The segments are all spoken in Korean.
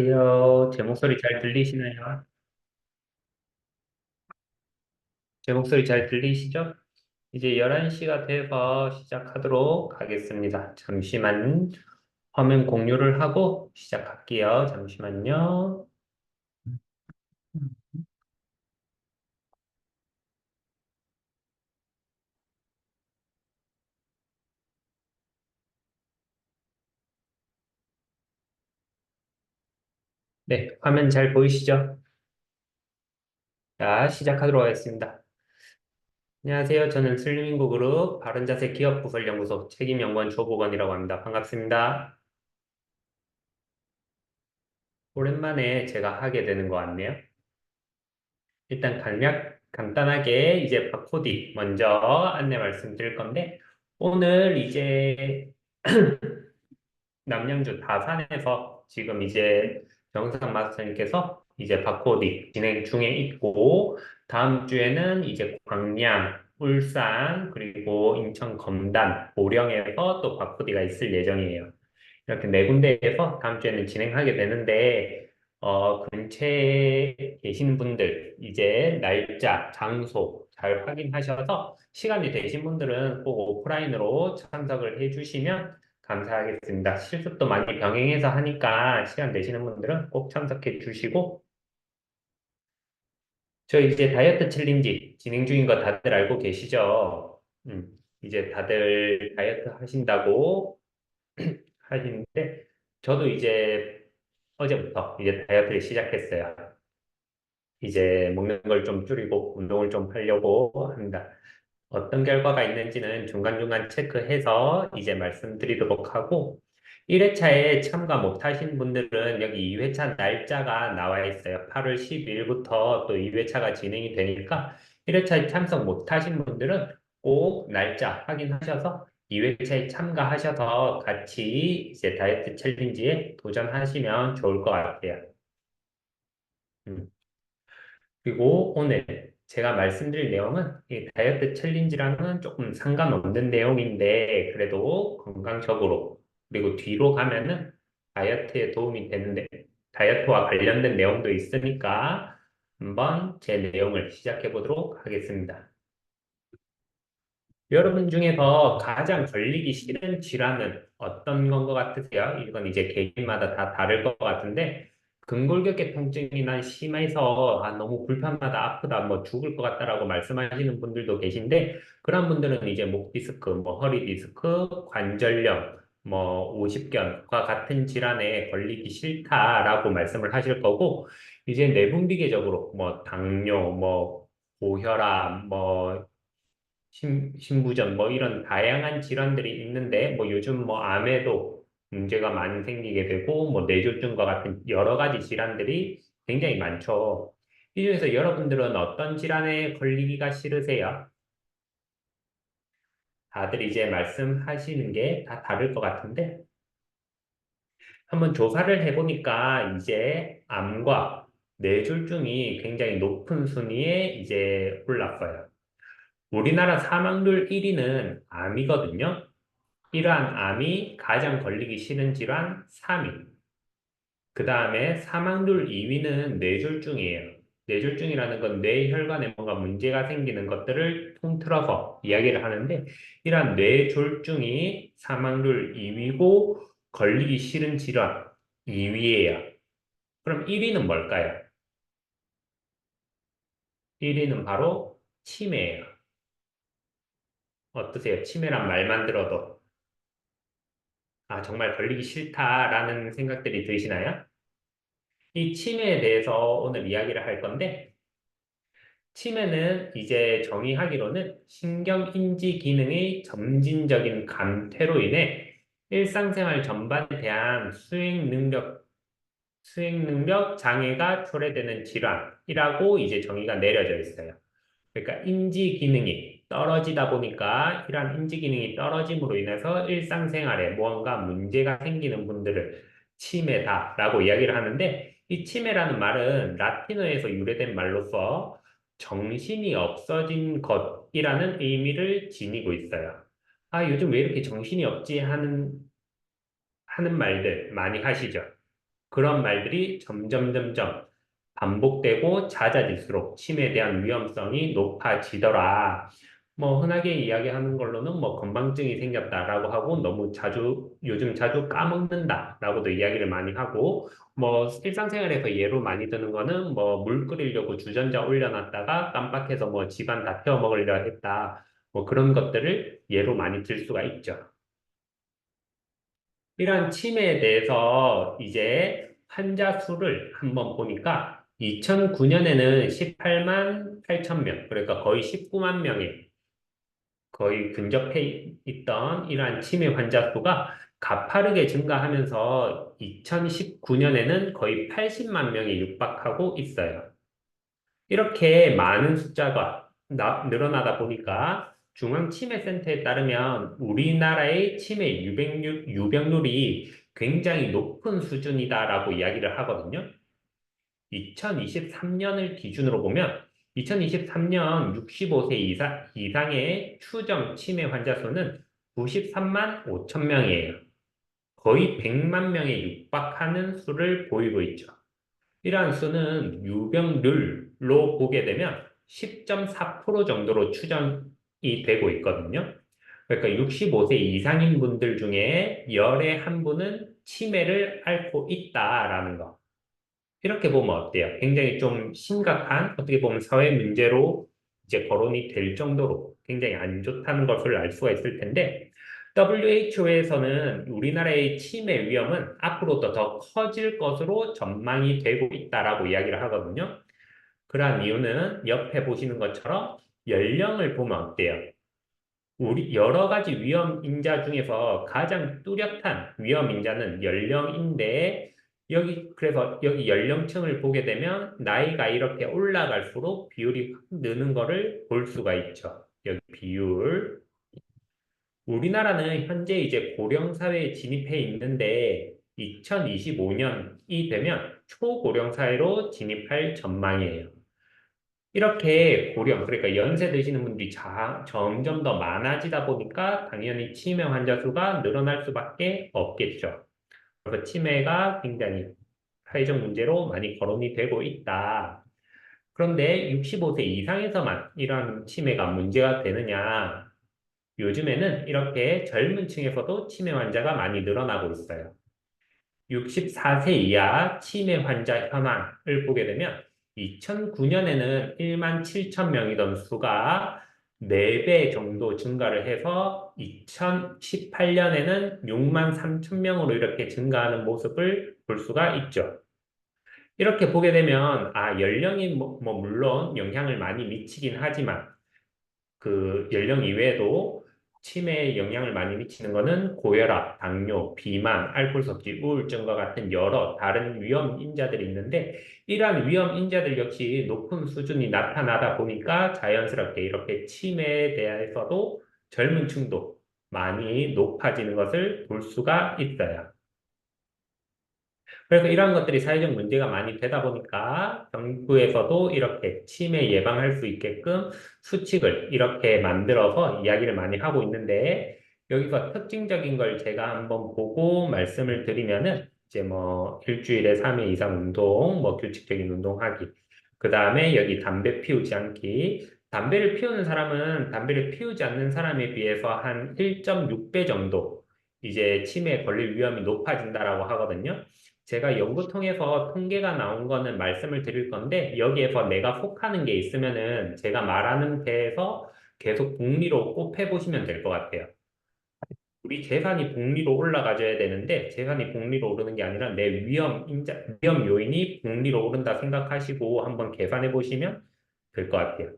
제 목소리 잘 들리시나요? 제 목소리 잘 들리시죠? 이제 11시가 돼서 시작하도록 하겠습니다. 잠시만 화면 공유를 하고 시작할게요. 잠시만요. 네, 화면 잘 보이시죠? 자, 시작하도록 하겠습니다. 안녕하세요. 저는 슬림인구 그룹 바른자세 기업부설연구소 책임연구원 조보건이라고 합니다. 반갑습니다. 오랜만에 제가 하게 되는 것 같네요. 일단 간단하게 이제 바코디 먼저 안내 말씀드릴 건데, 오늘 이제 남양주 다산에서 지금 이제 정상 마스터님께서 이제 바코디 진행 중에 있고, 다음 주에는 이제 광양, 울산, 그리고 인천 검단, 보령에서 또 바코디가 있을 예정이에요. 이렇게 네 군데에서 다음 주에는 진행하게 되는데, 근처에 계신 분들, 이제 날짜, 장소 잘 확인하셔서 시간이 되신 분들은 꼭 오프라인으로 참석을 해주시면 감사하겠습니다. 실습도 많이 병행해서 하니까 시간 되시는 분들은 꼭 참석해 주시고, 저 이제 다이어트 챌린지 진행 중인 거 다들 알고 계시죠? 이제 다들 다이어트 하신다고 하시는데, 저도 이제 어제부터 이제 다이어트를 시작했어요. 이제 먹는 걸 좀 줄이고 운동을 좀 하려고 합니다. 어떤 결과가 있는지는 중간중간 체크해서 이제 말씀드리도록 하고, 1회차에 참가 못하신 분들은 여기 2회차 날짜가 나와 있어요. 8월 12일부터 또 2회차가 진행이 되니까 1회차에 참석 못하신 분들은 꼭 날짜 확인하셔서 2회차에 참가하셔서 같이 이제 다이어트 챌린지에 도전하시면 좋을 것 같아요. 음. 그리고 오늘 제가 말씀드릴 내용은 이 다이어트 챌린지랑은 조금 상관없는 내용인데 그래도 건강적으로 그리고 뒤로 가면은 다이어트에 도움이 되는데 다이어트와 관련된 내용도 있으니까 한번 제 내용을 시작해 보도록 하겠습니다. 여러분 중에서 가장 걸리기 싫은 질환은 어떤 건 것 같으세요? 이건 이제 개인마다 다 다를 것 같은데, 근골격계 통증이 난 심해서 너무 불편하다, 아프다, 뭐 죽을 것 같다라고 말씀하시는 분들도 계신데, 그런 분들은 이제 목 디스크, 뭐 허리 디스크, 관절염, 뭐 오십견과 같은 질환에 걸리기 싫다라고 말씀을 하실 거고, 이제 내분비계적으로 뭐 당뇨, 뭐 고혈압, 뭐 신부전 뭐 이런 다양한 질환들이 있는데 뭐 요즘 뭐 암에도 문제가 많이 생기게 되고 뭐 뇌졸중과 같은 여러 가지 질환들이 굉장히 많죠. 이 중에서 여러분들은 어떤 질환에 걸리기가 싫으세요? 다들 이제 말씀하시는 게 다 다를 것 같은데 한번 조사를 해보니까 이제 암과 뇌졸중이 굉장히 높은 순위에 이제 올랐어요. 우리나라 사망률 1위는 암이거든요. 이러한 암이 가장 걸리기 싫은 질환 3위. 그 다음에 사망률 2위는 뇌졸중이에요. 뇌졸중이라는 건 뇌혈관에 뭔가 문제가 생기는 것들을 통틀어서 이야기를 하는데, 이러한 뇌졸중이 사망률 2위고 걸리기 싫은 질환 2위예요. 그럼 1위는 뭘까요? 1위는 바로 치매예요. 어떠세요? 치매란 말만 들어도 정말 걸리기 싫다라는 생각들이 드시나요? 이 치매에 대해서 오늘 이야기를 할 건데, 치매는 이제 정의하기로는 신경인지 기능의 점진적인 감퇴로 인해 일상생활 전반에 대한 수행 능력 장애가 초래되는 질환이라고 이제 정의가 내려져 있어요. 그러니까 인지 기능이 떨어지다 보니까 이러한 인지 기능이 떨어짐으로 인해서 일상생활에 무언가 문제가 생기는 분들을 치매다라고 이야기를 하는데 이 치매라는 말은 라틴어에서 유래된 말로서 정신이 없어진 것이라는 의미를 지니고 있어요. 요즘 왜 이렇게 정신이 없지 하는 말들 많이 하시죠? 그런 말들이 점점 반복되고 잦아질수록 치매에 대한 위험성이 높아지더라. 뭐 흔하게 이야기하는 걸로는 뭐 건망증이 생겼다라고 하고 너무 요즘 자주 까먹는다라고도 이야기를 많이 하고 뭐 일상생활에서 예로 많이 드는 거는 뭐 물 끓이려고 주전자 올려놨다가 깜빡해서 뭐 집안 다 태워 먹으려 했다. 뭐 그런 것들을 예로 많이 들 수가 있죠. 이러한 치매에 대해서 이제 환자 수를 한번 보니까 2009년에는 18만 8천 명, 그러니까 거의 19만 명에 거의 근접해 있던 이러한 치매 환자 수가 가파르게 증가하면서 2019년에는 거의 80만 명에 육박하고 있어요. 이렇게 많은 숫자가 늘어나다 보니까 중앙치매센터에 따르면 우리나라의 치매 유병률이 굉장히 높은 수준이다라고 이야기를 하거든요. 2023년을 기준으로 보면 2023년 65세 이상의 추정 치매 환자 수는 93만 5천 명이에요. 거의 100만 명에 육박하는 수를 보이고 있죠. 이러한 수는 유병률로 보게 되면 10.4% 정도로 추정이 되고 있거든요. 그러니까 65세 이상인 분들 중에 열의 한 분은 치매를 앓고 있다라는 거. 이렇게 보면 어때요? 굉장히 좀 심각한, 어떻게 보면 사회 문제로 이제 거론이 될 정도로 굉장히 안 좋다는 것을 알 수가 있을 텐데, WHO에서는 우리나라의 치매 위험은 앞으로도 더 커질 것으로 전망이 되고 있다라고 이야기를 하거든요. 그러한 이유는 옆에 보시는 것처럼 연령을 보면 어때요? 우리 여러 가지 위험 인자 중에서 가장 뚜렷한 위험 인자는 연령인데 그래서 여기 연령층을 보게 되면 나이가 이렇게 올라갈수록 비율이 확 느는 거를 볼 수가 있죠. 여기 비율. 우리나라는 현재 이제 고령 사회에 진입해 있는데 2025년이 되면 초고령 사회로 진입할 전망이에요. 이렇게 고령, 그러니까 연세 드시는 분들이 점점 더 많아지다 보니까 당연히 치매 환자 수가 늘어날 수밖에 없겠죠. 그래서 치매가 굉장히 사회적 문제로 많이 거론이 되고 있다. 그런데 65세 이상에서만 이런 치매가 문제가 되느냐? 요즘에는 이렇게 젊은 층에서도 치매 환자가 많이 늘어나고 있어요. 64세 이하 치매 환자 현황을 보게 되면 2009년에는 1만 7천 명이던 수가 4배 정도 증가를 해서 2018년에는 6만 3천 명으로 이렇게 증가하는 모습을 볼 수가 있죠. 이렇게 보게 되면 연령이 뭐 물론 영향을 많이 미치긴 하지만 그 연령 이외에도 치매에 영향을 많이 미치는 것은 고혈압, 당뇨, 비만, 알코올 섭취, 우울증과 같은 여러 다른 위험 인자들이 있는데 이러한 위험 인자들 역시 높은 수준이 나타나다 보니까 자연스럽게 이렇게 치매에 대해서도 젊은 층도 많이 높아지는 것을 볼 수가 있어요. 그래서 이런 것들이 사회적 문제가 많이 되다 보니까 정부에서도 이렇게 치매 예방할 수 있게끔 수칙을 이렇게 만들어서 이야기를 많이 하고 있는데 여기서 특징적인 걸 제가 한번 보고 말씀을 드리면은 이제 뭐 일주일에 3회 이상 운동, 뭐 규칙적인 운동하기. 그 다음에 여기 담배 피우지 않기. 담배를 피우는 사람은 담배를 피우지 않는 사람에 비해서 한 1.6배 정도 이제 치매에 걸릴 위험이 높아진다라고 하거든요. 제가 연구 통해서 통계가 나온 거는 말씀을 드릴 건데 여기에서 내가 속하는 게 있으면은 제가 말하는 데에서 계속 복리로 곱해 보시면 될 것 같아요. 우리 재산이 복리로 올라가줘야 되는데 재산이 복리로 오르는 게 아니라 내 위험 요인이 복리로 오른다 생각하시고 한번 계산해 보시면 될 것 같아요.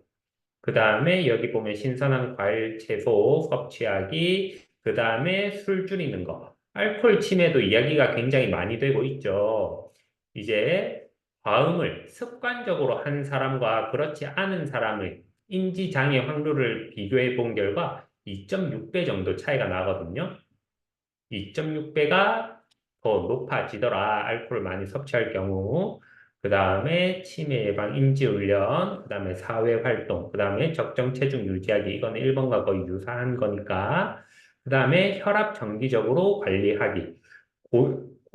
그 다음에 여기 보면 신선한 과일, 채소 섭취하기, 그 다음에 술 줄이는 거. 알코올 침해도 이야기가 굉장히 많이 되고 있죠. 이제 과음을 습관적으로 한 사람과 그렇지 않은 사람의 인지장애 확률을 비교해 본 결과 2.6배 정도 차이가 나거든요. 2.6배가 더 높아지더라. 알코올 많이 섭취할 경우. 그 다음에 치매 예방 인지훈련, 그 다음에 사회활동, 그 다음에 적정 체중 유지하기. 이건 1번과 거의 유사한 거니까. 그 다음에 혈압 정기적으로 관리하기.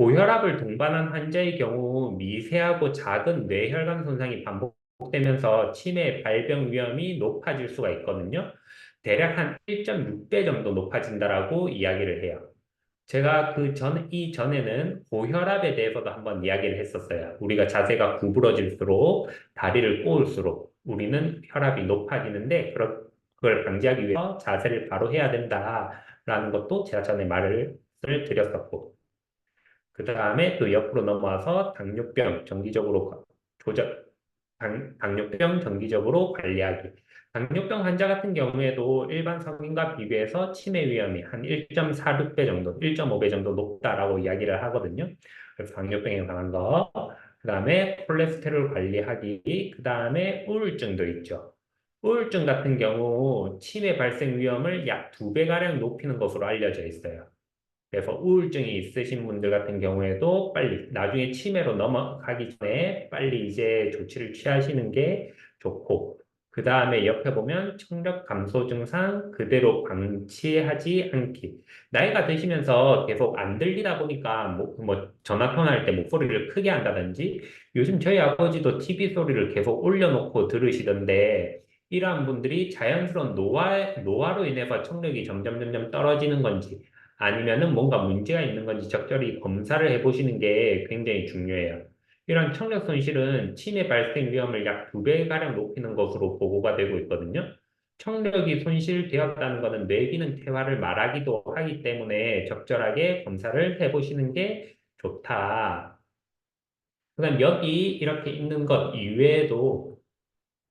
고혈압을 동반한 환자의 경우 미세하고 작은 뇌혈관 손상이 반복되면서 치매 발병 위험이 높아질 수가 있거든요. 대략 한 1.6배 정도 높아진다라고 이야기를 해요. 제가 이전에는 고혈압에 대해서도 한번 이야기를 했었어요. 우리가 자세가 구부러질수록, 다리를 꼬을수록 우리는 혈압이 높아지는데, 그걸 방지하기 위해서 자세를 바로 해야 된다라는 것도 제가 전에 말을 드렸었고, 그 다음에 또 옆으로 넘어와서 당뇨병 정기적으로 관리하기. 당뇨병 환자 같은 경우에도 일반 성인과 비교해서 치매 위험이 한 1.46배 정도, 1.5배 정도 높다라고 이야기를 하거든요. 그래서 당뇨병에 관한 거. 그 다음에 콜레스테롤 관리하기. 그 다음에 우울증도 있죠. 우울증 같은 경우 치매 발생 위험을 약 2배가량 높이는 것으로 알려져 있어요. 그래서 우울증이 있으신 분들 같은 경우에도 빨리 나중에 치매로 넘어가기 전에 빨리 이제 조치를 취하시는 게 좋고, 그 다음에 옆에 보면 청력 감소 증상 그대로 방치하지 않기. 나이가 드시면서 계속 안 들리다 보니까 뭐 전화 통화할 때 목소리를 크게 한다든지, 요즘 저희 아버지도 TV 소리를 계속 올려놓고 들으시던데, 이러한 분들이 자연스러운 노화로 인해서 청력이 점점 떨어지는 건지, 아니면은 뭔가 문제가 있는 건지 적절히 검사를 해보시는 게 굉장히 중요해요. 이런 청력 손실은 치매 발생 위험을 약 2배가량 높이는 것으로 보고가 되고 있거든요. 청력이 손실되었다는 것은 뇌 기능 퇴화를 말하기도 하기 때문에 적절하게 검사를 해보시는 게 좋다. 그다음 여기 이렇게 있는 것 이외에도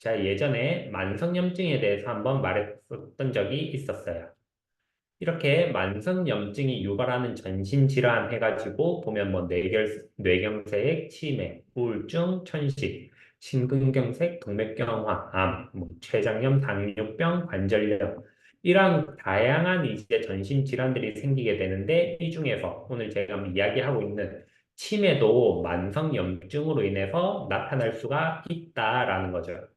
제가 예전에 만성염증에 대해서 한번 말했었던 적이 있었어요. 이렇게 만성염증이 유발하는 전신질환 해가지고 보면 뭐 뇌경색, 치매, 우울증, 천식, 심근경색, 동맥경화, 암, 뭐 췌장염, 당뇨병, 관절염 이런 다양한 이제 전신질환들이 생기게 되는데 이 중에서 오늘 제가 이야기하고 있는 치매도 만성염증으로 인해서 나타날 수가 있다라는 거죠.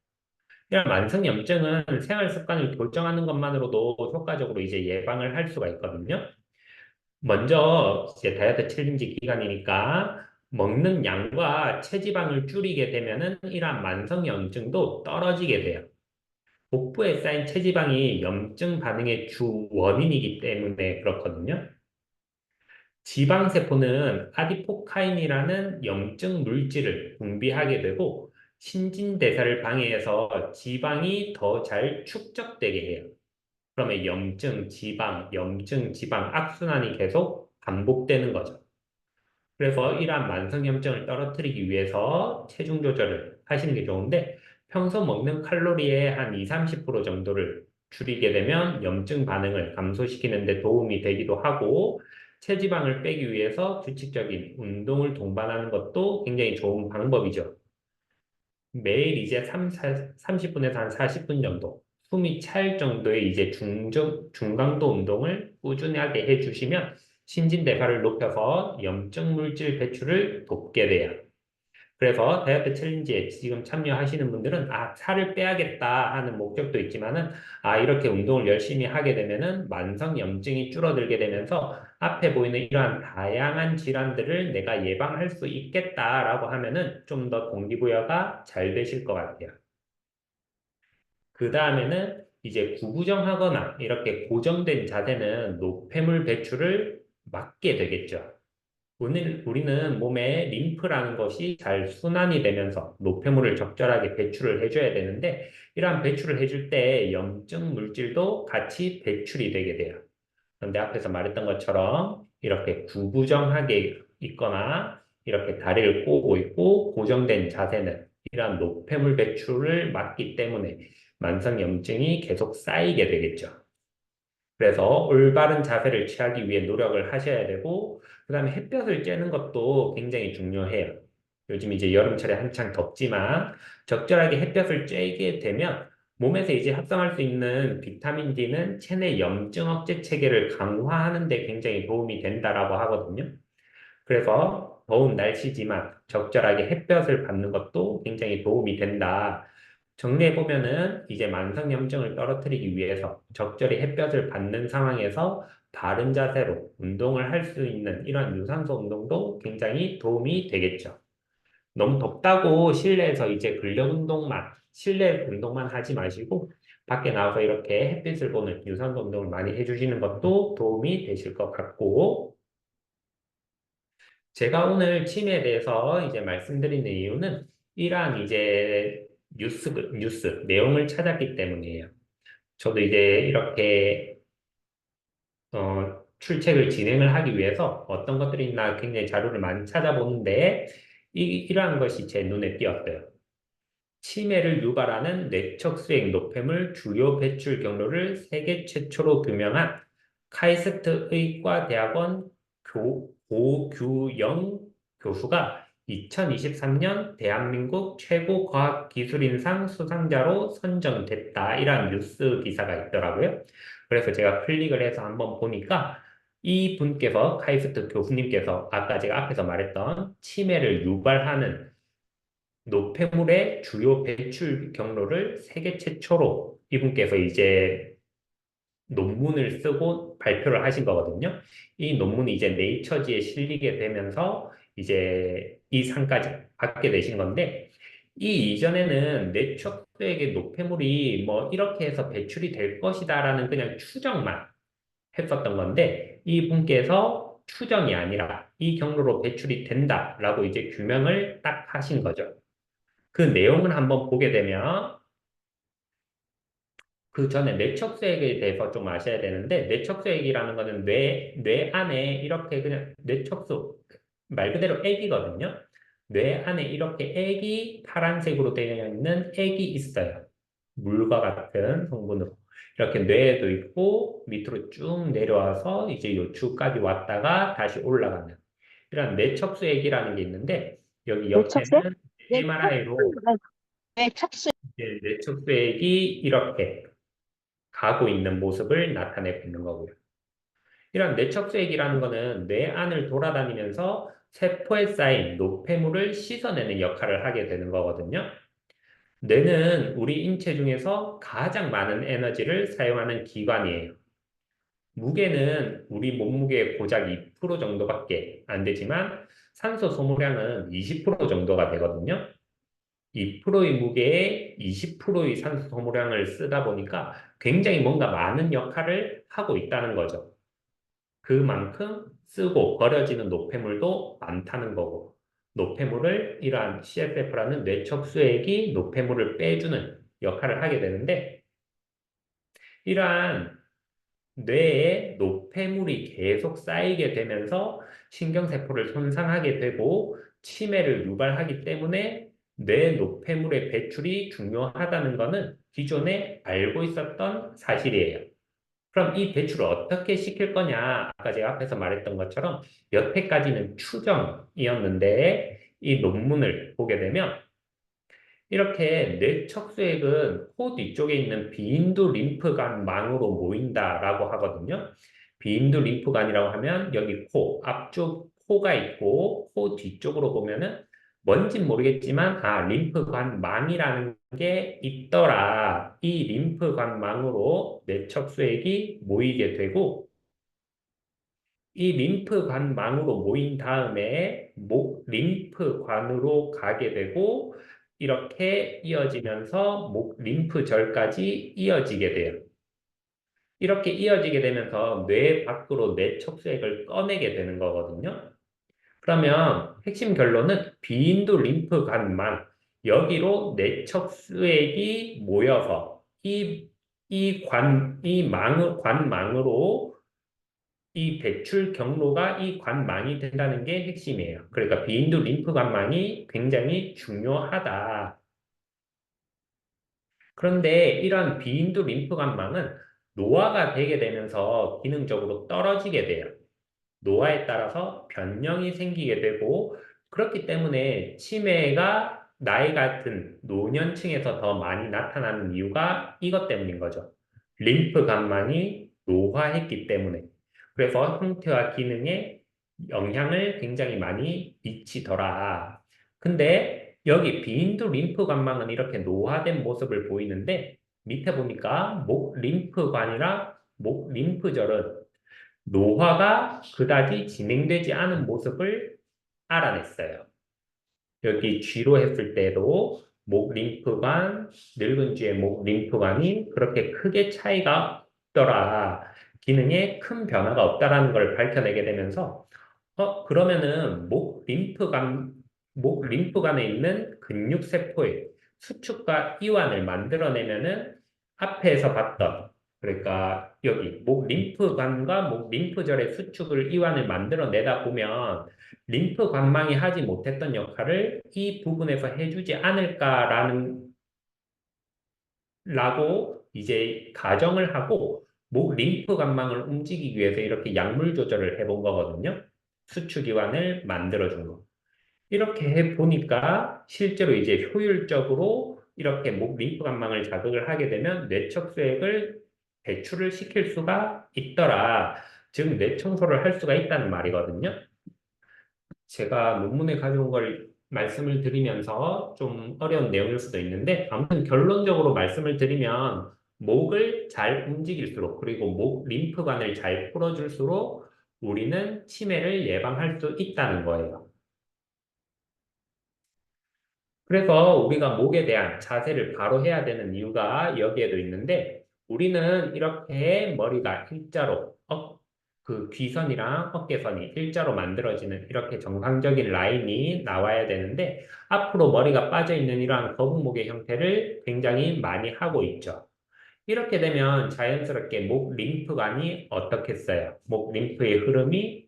이런 만성염증은 생활 습관을 교정하는 것만으로도 효과적으로 이제 예방을 할 수가 있거든요. 먼저 이제 다이어트 챌린지 기간이니까 먹는 양과 체지방을 줄이게 되면은 이러한 만성염증도 떨어지게 돼요. 복부에 쌓인 체지방이 염증 반응의 주 원인이기 때문에 그렇거든요. 지방세포는 아디포카인이라는 염증 물질을 분비하게 되고 신진대사를 방해해서 지방이 더 잘 축적되게 해요. 그러면 염증, 지방, 악순환이 계속 반복되는 거죠. 그래서 이러한 만성염증을 떨어뜨리기 위해서 체중 조절을 하시는 게 좋은데 평소 먹는 칼로리의 한 2, 30% 정도를 줄이게 되면 염증 반응을 감소시키는 데 도움이 되기도 하고 체지방을 빼기 위해서 규칙적인 운동을 동반하는 것도 굉장히 좋은 방법이죠. 매일 이제 30분에서 한 40분 정도 숨이 찰 정도의 이제 중강도 운동을 꾸준하게 해주시면 신진대사를 높여서 염증 물질 배출을 돕게 돼요. 그래서 다이어트 챌린지에 지금 참여하시는 분들은 살을 빼야겠다 하는 목적도 있지만은 이렇게 운동을 열심히 하게 되면은 만성 염증이 줄어들게 되면서 앞에 보이는 이러한 다양한 질환들을 내가 예방할 수 있겠다라고 하면은 좀 더 동기부여가 잘 되실 것 같아요. 그 다음에는 이제 구부정하거나 이렇게 고정된 자세는 노폐물 배출을 막게 되겠죠. 우리는 몸에 림프라는 것이 잘 순환이 되면서 노폐물을 적절하게 배출을 해줘야 되는데 이러한 배출을 해줄 때 염증 물질도 같이 배출이 되게 돼요. 그런데 앞에서 말했던 것처럼 이렇게 구부정하게 있거나 이렇게 다리를 꼬고 있고 고정된 자세는 이러한 노폐물 배출을 막기 때문에 만성 염증이 계속 쌓이게 되겠죠. 그래서 올바른 자세를 취하기 위해 노력을 하셔야 되고, 그 다음에 햇볕을 쬐는 것도 굉장히 중요해요. 요즘 이제 여름철에 한창 덥지만 적절하게 햇볕을 쬐게 되면 몸에서 이제 합성할 수 있는 비타민 D는 체내 염증 억제 체계를 강화하는 데 굉장히 도움이 된다라고 하거든요. 그래서 더운 날씨지만 적절하게 햇볕을 받는 것도 굉장히 도움이 된다. 정리해보면은 이제 만성염증을 떨어뜨리기 위해서 적절히 햇볕을 받는 상황에서 바른 자세로 운동을 할 수 있는 이런 유산소 운동도 굉장히 도움이 되겠죠. 너무 덥다고 실내에서 이제 근력 운동만, 실내 운동만 하지 마시고 밖에 나와서 이렇게 햇빛을 보는 유산소 운동을 많이 해주시는 것도 도움이 되실 것 같고, 제가 오늘 치매에 대해서 이제 말씀드리는 이유는 이러한 이제 뉴스 내용을 찾았기 때문이에요. 저도 이제 이렇게 출첵을 진행을 하기 위해서 어떤 것들이 있나 굉장히 자료를 많이 찾아보는데 이러한 것이 제 눈에 띄었어요. 치매를 유발하는 뇌척수액 노폐물 주요 배출 경로를 세계 최초로 규명한 카이스트 의과대학원 고규영 교수가 2023년 대한민국 최고 과학기술인상 수상자로 선정됐다. 이런 뉴스 기사가 있더라고요. 그래서 제가 클릭을 해서 한번 보니까 이 분께서, 카이스트 교수님께서 아까 제가 앞에서 말했던 치매를 유발하는 노폐물의 주요 배출 경로를 세계 최초로 이분께서 이제 논문을 쓰고 발표를 하신 거거든요. 이 논문이 이제 네이처지에 실리게 되면서 이제 이 상까지 받게 되신 건데, 이 이전에는 뇌척수액의 노폐물이 뭐 이렇게 해서 배출이 될 것이다라는 그냥 추정만 했었던 건데, 이 분께서 추정이 아니라 이 경로로 배출이 된다라고 이제 규명을 딱 하신 거죠. 그 내용을 한번 보게 되면 그 전에 뇌척수액에 대해서 좀 아셔야 되는데 뇌척수액이라는 거는 뇌 안에 이렇게 그냥 뇌척수 말 그대로 액이거든요. 뇌 안에 이렇게 액이 파란색으로 되어 있는 액이 있어요. 물과 같은 성분으로. 이렇게 뇌에도 있고 밑으로 쭉 내려와서 이제 요추까지 왔다가 다시 올라가는 이런 뇌척수액이라는 게 있는데 여기 뇌척수? 옆에는 뇌척수? MRI로 뇌척수. 뇌척수액이 이렇게 가고 있는 모습을 나타내고 있는 거고요. 이런 뇌척수액이라는 거는 뇌 안을 돌아다니면서 세포에 쌓인 노폐물을 씻어내는 역할을 하게 되는 거거든요. 뇌는 우리 인체 중에서 가장 많은 에너지를 사용하는 기관이에요. 무게는 우리 몸무게의 고작 2% 정도밖에 안 되지만 산소 소모량은 20% 정도가 되거든요. 2%의 무게에 20%의 산소 소모량을 쓰다 보니까 굉장히 뭔가 많은 역할을 하고 있다는 거죠. 그만큼 쓰고 버려지는 노폐물도 많다는 거고, 노폐물을 이러한 CSF라는 뇌척수액이 노폐물을 빼주는 역할을 하게 되는데, 이러한 뇌에 노폐물이 계속 쌓이게 되면서 신경세포를 손상하게 되고 치매를 유발하기 때문에 뇌 노폐물의 배출이 중요하다는 것은 기존에 알고 있었던 사실이에요. 그럼 이 배출을 어떻게 시킬 거냐? 아까 제가 앞에서 말했던 것처럼 여태까지는 추정이었는데 이 논문을 보게 되면 이렇게 뇌척수액은 코 뒤쪽에 있는 비인두 림프관 망으로 모인다라고 하거든요. 비인두 림프관이라고 하면 여기 코, 앞쪽 코가 있고 코 뒤쪽으로 보면은 뭔진 모르겠지만 림프관 망이라는 게 있더라. 이 림프관 망으로 뇌척수액이 모이게 되고 이 림프관망으로 모인 다음에 목 림프관으로 가게 되고 이렇게 이어지면서 목 림프절까지 이어지게 돼요. 이렇게 이어지게 되면서 뇌 밖으로 뇌척수액을 꺼내게 되는 거거든요. 그러면 핵심 결론은 비인두 림프관망 여기로 뇌척수액이 모여서 관망으로 이 배출 경로가 이 관망이 된다는 게 핵심이에요. 그러니까 비인두 림프 관망이 굉장히 중요하다. 그런데 이런 비인두 림프 관망은 노화가 되게 되면서 기능적으로 떨어지게 돼요. 노화에 따라서 변형이 생기게 되고 그렇기 때문에 치매가 나이 같은 노년층에서 더 많이 나타나는 이유가 이것 때문인 거죠. 림프 관망이 노화했기 때문에. 그래서 형태와 기능에 영향을 굉장히 많이 미치더라. 근데 여기 비인두 림프 관망은 이렇게 노화된 모습을 보이는데 밑에 보니까 목 림프관이랑 목 림프절은 노화가 그다지 진행되지 않은 모습을 알아냈어요. 여기 쥐로 했을 때도 목 림프관, 늙은 쥐의 목 림프관이 그렇게 크게 차이가 없더라. 기능에 큰 변화가 없다라는 걸 밝혀내게 되면서 그러면은 목 림프관에 있는 근육 세포의 수축과 이완을 만들어내면은 앞에서 봤던 그러니까 여기 목 림프관과 목 림프절의 수축을 이완을 만들어내다 보면 림프 관망이 하지 못했던 역할을 이 부분에서 해주지 않을까라는 라고 이제 가정을 하고 목 림프 관망을 움직이기 위해서 이렇게 약물 조절을 해본 거거든요. 수축 기관을 만들어준 거. 이렇게 해 보니까 실제로 이제 효율적으로 이렇게 목 림프 관망을 자극을 하게 되면 뇌척수액을 배출을 시킬 수가 있더라. 즉, 뇌 청소를 할 수가 있다는 말이거든요. 제가 논문에 가져온 걸 말씀을 드리면서 좀 어려운 내용일 수도 있는데, 아무튼 결론적으로 말씀을 드리면, 목을 잘 움직일수록, 그리고 목 림프관을 잘 풀어줄수록 우리는 치매를 예방할 수 있다는 거예요. 그래서 우리가 목에 대한 자세를 바로 해야 되는 이유가 여기에도 있는데, 우리는 이렇게 머리가 일자로, 그 귀선이랑 어깨선이 일자로 만들어지는 이렇게 정상적인 라인이 나와야 되는데, 앞으로 머리가 빠져 있는 이러한 거북목의 형태를 굉장히 많이 하고 있죠. 이렇게 되면 자연스럽게 목 림프관이 어떻겠어요? 목 림프의 흐름이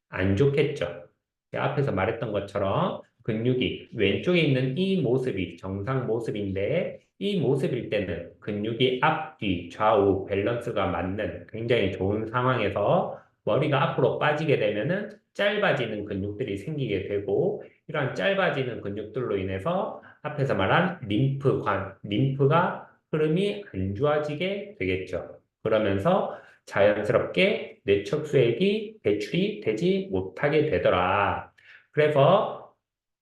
안 좋겠죠. 앞에서 말했던 것처럼 근육이 왼쪽에 있는 이 모습이 정상 모습인데 이 모습일 때는 근육이 앞뒤 좌우 밸런스가 맞는 굉장히 좋은 상황에서 머리가 앞으로 빠지게 되면은 짧아지는 근육들이 생기게 되고 이러한 짧아지는 근육들로 인해서 앞에서 말한 림프가 흐름이 안 좋아지게 되겠죠. 그러면서 자연스럽게 뇌척수액이 배출이 되지 못하게 되더라. 그래서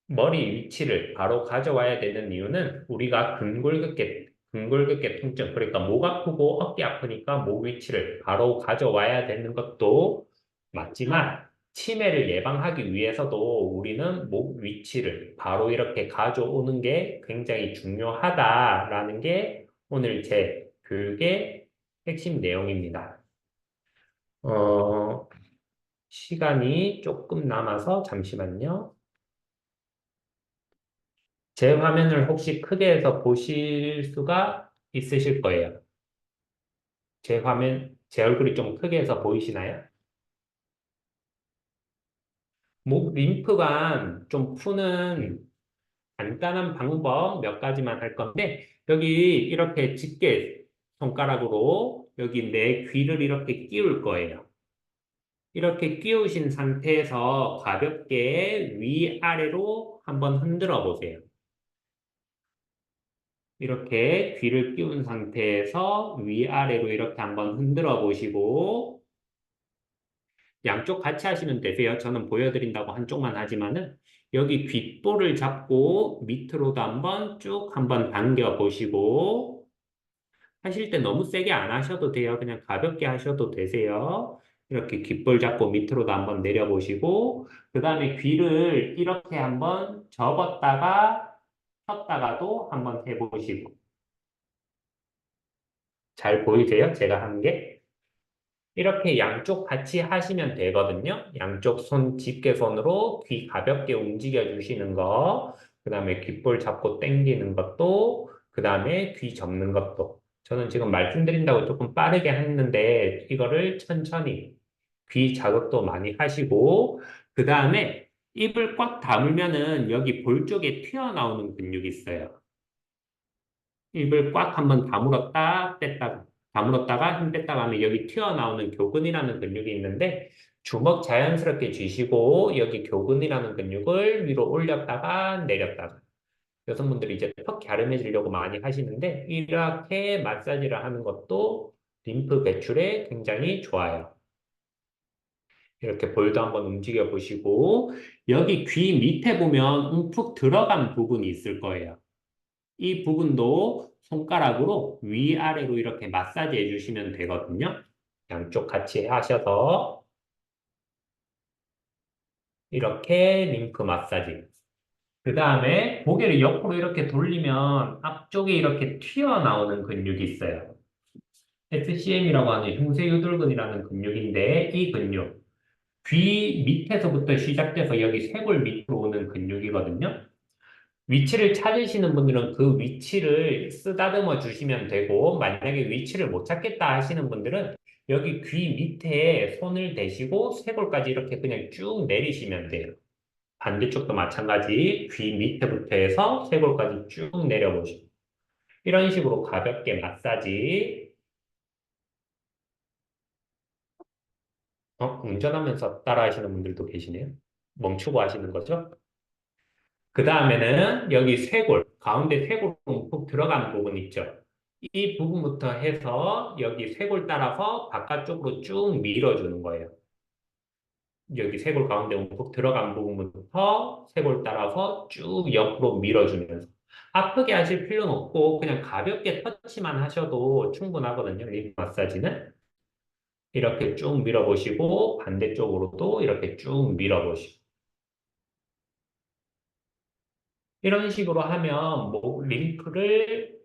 머리 위치를 바로 가져와야 되는 이유는 우리가 근골격계 통증, 그러니까 목 아프고 어깨 아프니까 목 위치를 바로 가져와야 되는 것도 맞지만 치매를 예방하기 위해서도 우리는 목 위치를 바로 이렇게 가져오는 게 굉장히 중요하다라는 게 오늘 제 교육의 핵심 내용입니다. 어, 시간이 조금 남아서 잠시만요. 제 화면을 혹시 크게 해서 보실 수가 있으실 거예요. 제 얼굴이 좀 크게 해서 보이시나요? 목 림프관 좀 푸는 간단한 방법 몇 가지만 할 건데, 여기 이렇게 집게 손가락으로 여기 내 귀를 이렇게 끼울 거예요. 이렇게 끼우신 상태에서 가볍게 위아래로 한번 흔들어 보세요. 이렇게 귀를 끼운 상태에서 위아래로 이렇게 한번 흔들어 보시고 양쪽 같이 하시면 되세요. 저는 보여드린다고 한쪽만 하지만은 여기 귓볼을 잡고 밑으로도 한번 쭉 한번 당겨 보시고 하실 때 너무 세게 안 하셔도 돼요. 그냥 가볍게 하셔도 되세요. 이렇게 귓볼 잡고 밑으로도 한번 내려보시고 그 다음에 귀를 이렇게 한번 접었다가 폈다가도 한번 해보시고 잘 보이세요? 제가 한 게? 이렇게 양쪽 같이 하시면 되거든요. 양쪽 손 집게손으로 귀 가볍게 움직여 주시는 거, 그 다음에 귓볼 잡고 당기는 것도, 그 다음에 귀 접는 것도. 저는 지금 말씀드린다고 조금 빠르게 했는데, 이거를 천천히 귀 자극도 많이 하시고, 그 다음에 입을 꽉 다물면은 여기 볼 쪽에 튀어나오는 근육이 있어요. 입을 꽉 한번 다물었다 뺐다가 다물었다가 힘 뺐다가 하면 여기 튀어나오는 교근이라는 근육이 있는데 주먹 자연스럽게 쥐시고 여기 교근이라는 근육을 위로 올렸다가 내렸다가 여성분들이 이제 턱 갸름해지려고 많이 하시는데 이렇게 마사지를 하는 것도 림프 배출에 굉장히 좋아요. 이렇게 볼도 한번 움직여 보시고 여기 귀 밑에 보면 움푹 들어간 부분이 있을 거예요. 이 부분도 손가락으로 위아래로 이렇게 마사지 해주시면 되거든요. 양쪽 같이 하셔서 이렇게 림프 마사지. 그 다음에 고개를 옆으로 이렇게 돌리면 앞쪽에 이렇게 튀어나오는 근육이 있어요. SCM이라고 하는 흉쇄유돌근이라는 근육인데 이 근육, 귀 밑에서부터 시작돼서 여기 쇄골 밑으로 오는 근육이거든요. 위치를 찾으시는 분들은 그 위치를 쓰다듬어 주시면 되고, 만약에 위치를 못 찾겠다 하시는 분들은 여기 귀 밑에 손을 대시고 쇄골까지 이렇게 그냥 쭉 내리시면 돼요. 반대쪽도 마찬가지 귀 밑에부터 해서 쇄골까지 쭉 내려보시고 이런 식으로 가볍게 마사지. 운전하면서 따라 하시는 분들도 계시네요. 멈추고 하시는 거죠? 그 다음에는 여기 쇄골, 가운데 쇄골 움푹 들어간 부분 있죠? 이 부분부터 해서 여기 쇄골 따라서 바깥쪽으로 쭉 밀어주는 거예요. 여기 쇄골 가운데 움푹 들어간 부분부터 쇄골 따라서 쭉 옆으로 밀어주면서 아프게 하실 필요는 없고 그냥 가볍게 터치만 하셔도 충분하거든요. 립 마사지는. 이렇게 쭉 밀어보시고 반대쪽으로도 이렇게 쭉 밀어보시고 이런 식으로 하면 목 림프를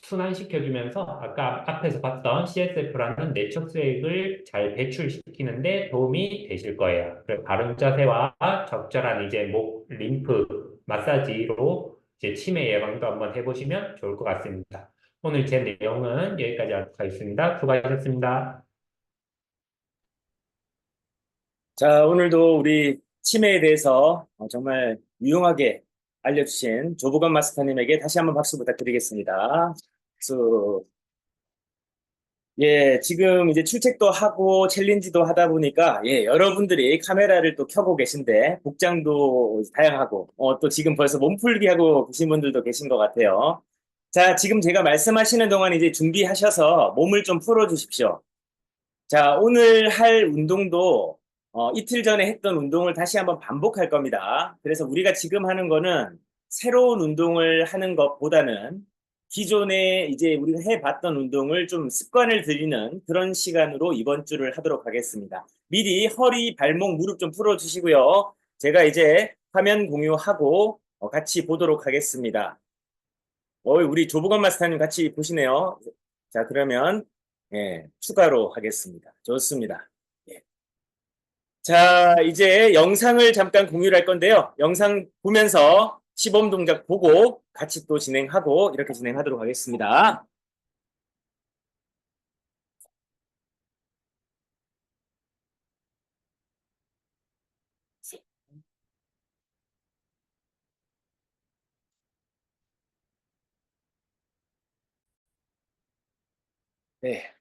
순환시켜주면서 아까 앞에서 봤던 CSF라는 내적 수액을 잘 배출시키는데 도움이 되실 거예요. 그래서 바른 자세와 적절한 이제 목 림프 마사지로 이제 치매 예방도 한번 해보시면 좋을 것 같습니다. 오늘 제 내용은 여기까지 하도록 하겠습니다. 수고하셨습니다. 자, 오늘도 우리 치매에 대해서 정말 유용하게 알려주신 조보건 마스터님에게 다시 한번 박수 부탁드리겠습니다. 박수. 예, 지금 이제 출첵도 하고 챌린지도 하다 보니까 여러분들이 카메라를 또 켜고 계신데 복장도 다양하고 또 지금 벌써 몸풀기 하고 계신 분들도 계신 것 같아요. 자, 지금 제가 말씀하시는 동안 이제 준비하셔서 몸을 좀 풀어 주십시오. 자, 오늘 할 운동도 이틀 전에 했던 운동을 다시 한번 반복할 겁니다. 그래서 우리가 지금 하는 거는 새로운 운동을 하는 것보다는 기존에 이제 우리가 해봤던 운동을 좀 습관을 들이는 그런 시간으로 이번 주를 하도록 하겠습니다. 미리 허리, 발목, 무릎 좀 풀어주시고요. 제가 이제 화면 공유하고 같이 보도록 하겠습니다. 우리 조보건 마스터님 같이 보시네요. 자, 그러면 추가로 하겠습니다. 좋습니다. 예. 자, 이제 영상을 잠깐 공유를 할 건데요. 영상 보면서 시범 동작 보고 같이 또 진행하고 이렇게 진행하도록 하겠습니다. 네,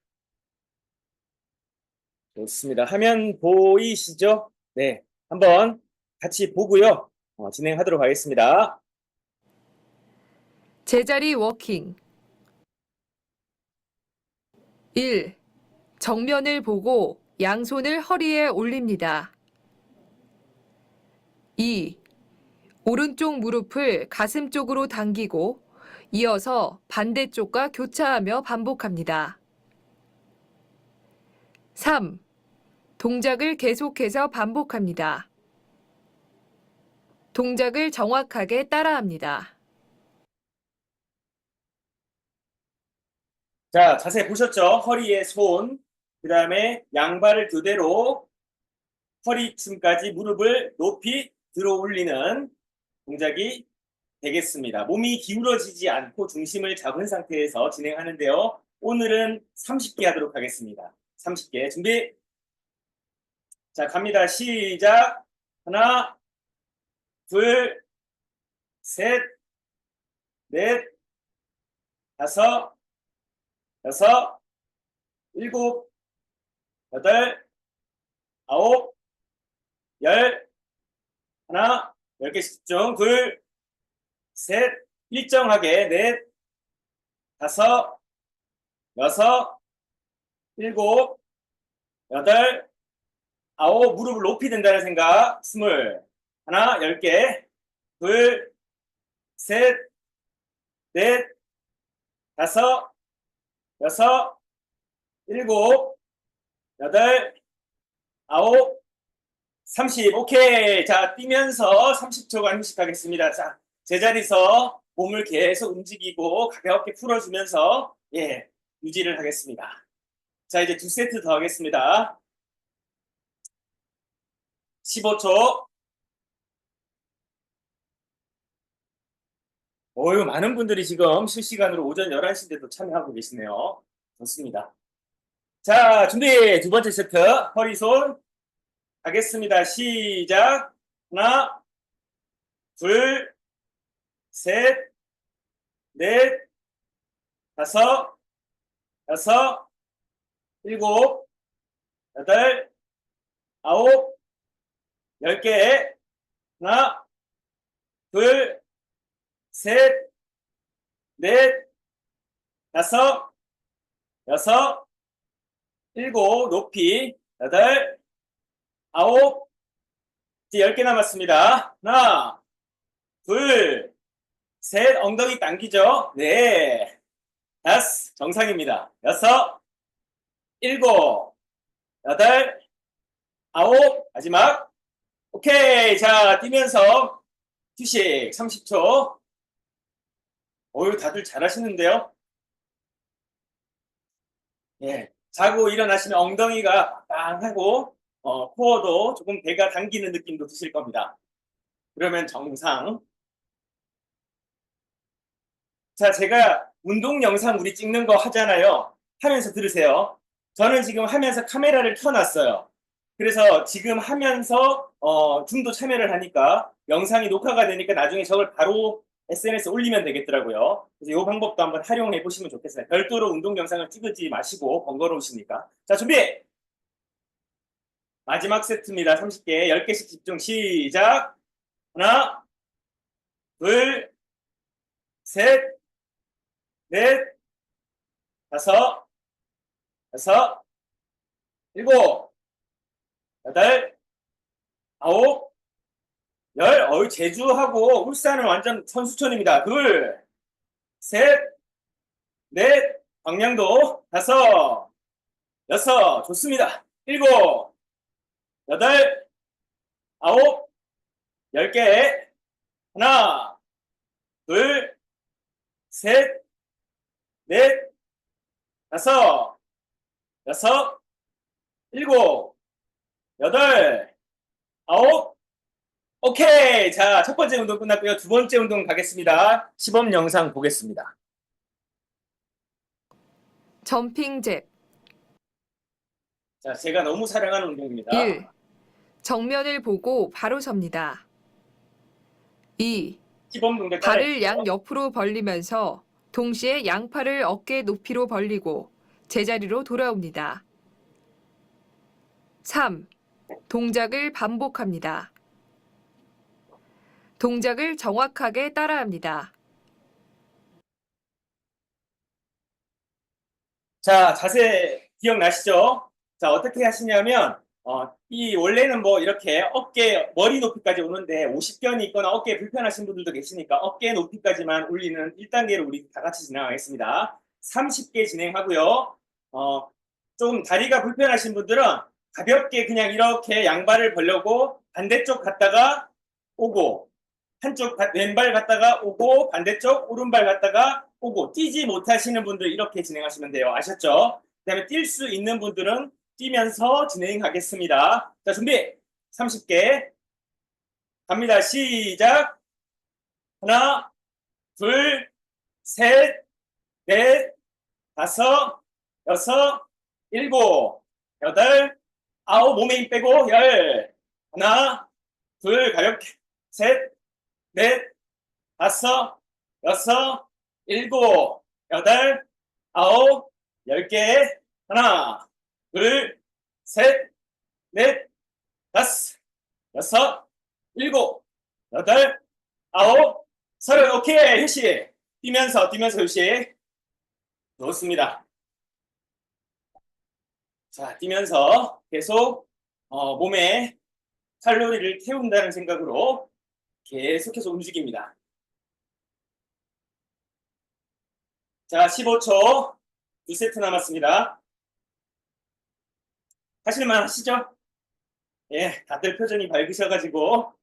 좋습니다. 화면 보이시죠? 네, 한번 같이 보고요. 진행하도록 하겠습니다. 제자리 워킹 1. 정면을 보고 양손을 허리에 올립니다. 2. 오른쪽 무릎을 가슴 쪽으로 당기고 이어서 반대쪽과 교차하며 반복합니다. 3. 동작을 계속해서 반복합니다. 동작을 정확하게 따라합니다. 자, 자세 보셨죠? 허리에 손, 그 다음에 양발을 그대로 허리춤까지 무릎을 높이 들어 올리는 동작이 되겠습니다. 몸이 기울어지지 않고 중심을 잡은 상태에서 진행하는데요. 오늘은 30개 하도록 하겠습니다. 30개 준비. 자, 갑니다. 시작. 하나, 둘, 셋, 넷, 다섯, 여섯, 일곱, 여덟, 아홉, 열. 하나, 10개 집중. 둘, 셋, 일정하게. 넷, 다섯, 여섯, 일곱, 여덟, 아홉. 무릎을 높이 든다는 생각. 스물. 하나, 10개. 둘, 셋, 넷, 다섯, 여섯, 일곱, 여덟, 아홉, 30, 오케이. 자, 뛰면서 30초간 휴식하겠습니다. 자, 제자리에서 몸을 계속 움직이고 가볍게 풀어주면서, 예, 유지를 하겠습니다. 자, 이제 2세트 더 하겠습니다. 15초. 어유, 많은 분들이 지금 실시간으로 오전 11시인데도 참여하고 계시네요. 좋습니다. 자, 준비. 두 번째 세트. 허리 손. 가겠습니다. 시작. 하나, 둘, 셋, 넷, 다섯, 여섯, 일곱, 여덟, 아홉, 10개. 하나, 둘, 셋, 넷, 다섯, 여섯, 일곱, 높이, 여덟, 아홉, 이제 10개 남았습니다. 하나, 둘, 셋, 엉덩이 당기죠? 네. 다섯, 정상입니다. 여섯, 일곱, 여덟, 아홉, 마지막. 오케이. 자, 뛰면서 휴식 30초. 어유, 다들 잘하시는데요? 예. 자고 일어나시면 엉덩이가 빵하고, 코어도 조금 배가 당기는 느낌도 드실 겁니다. 그러면 정상. 자, 제가 운동 영상 우리 찍는 거 하잖아요. 하면서 들으세요. 저는 지금 하면서 카메라를 켜놨어요. 그래서 지금 하면서 줌도 참여를 하니까 영상이 녹화가 되니까 나중에 저걸 바로 SNS에 올리면 되겠더라고요. 그래서 이 방법도 한번 활용해 보시면 좋겠어요. 별도로 운동 영상을 찍지 마시고 번거로우시니까. 자, 준비! 마지막 세트입니다. 30개, 10개씩 집중. 시작! 하나, 둘, 셋, 넷, 다섯, 여섯, 일곱, 여덟, 아홉, 열. 어유, 제주하고 울산은 완전 선수촌입니다. 둘, 셋, 넷, 광양도 다섯, 여섯, 좋습니다. 일곱, 여덟, 아홉, 10개. 하나, 둘, 셋, 넷, 다섯, 여섯, 일곱, 여덟, 아홉. 오케이. 자, 첫 번째 운동 끝났고요. 두 번째 운동 가겠습니다. 시범 영상 보겠습니다. 점핑 잭. 자, 제가 너무 사랑하는 운동입니다. 1. 정면을 보고 바로 섭니다. 2. 시범 동작 발을 따라해주세요. 양옆으로 벌리면서 동시에 양팔을 어깨 높이로 벌리고 제자리로 돌아옵니다. 3. 동작을 반복합니다. 동작을 정확하게 따라합니다. 자, 자세 기억나시죠? 자, 어떻게 하시냐면, 이 원래는 뭐 이렇게 어깨, 머리 높이까지 오는데 50견이 있거나 어깨 불편하신 분들도 계시니까 어깨 높이까지만 올리는 1단계를 우리 다 같이 진행하겠습니다. 30개 진행하고요. 좀 다리가 불편하신 분들은 가볍게 그냥 이렇게 양발을 벌려고 반대쪽 갔다가 오고, 한쪽 왼발 갔다가 오고, 반대쪽 오른발 갔다가 오고, 뛰지 못하시는 분들 이렇게 진행하시면 돼요. 아셨죠? 그 다음에 뛸 수 있는 분들은 뛰면서 진행하겠습니다. 자, 준비! 30개. 갑니다. 시작! 하나, 둘, 셋, 넷, 다섯, 여섯, 일곱, 여덟, 아홉, 몸에 힘 빼고, 열. 하나, 둘, 가볍게. 셋, 넷, 다섯, 여섯, 일곱, 여덟, 아홉, 10개. 하나, 둘, 셋, 넷, 다섯, 여섯, 일곱, 여덟, 아홉, 30. 오케이. 휴식. 뛰면서 휴식. 좋습니다. 자, 뛰면서 계속 몸에 칼로리를 태운다는 생각으로 계속해서 움직입니다. 자, 15초. 2세트 남았습니다. 하실만 하시죠? 예, 다들 표정이 밝으셔가지고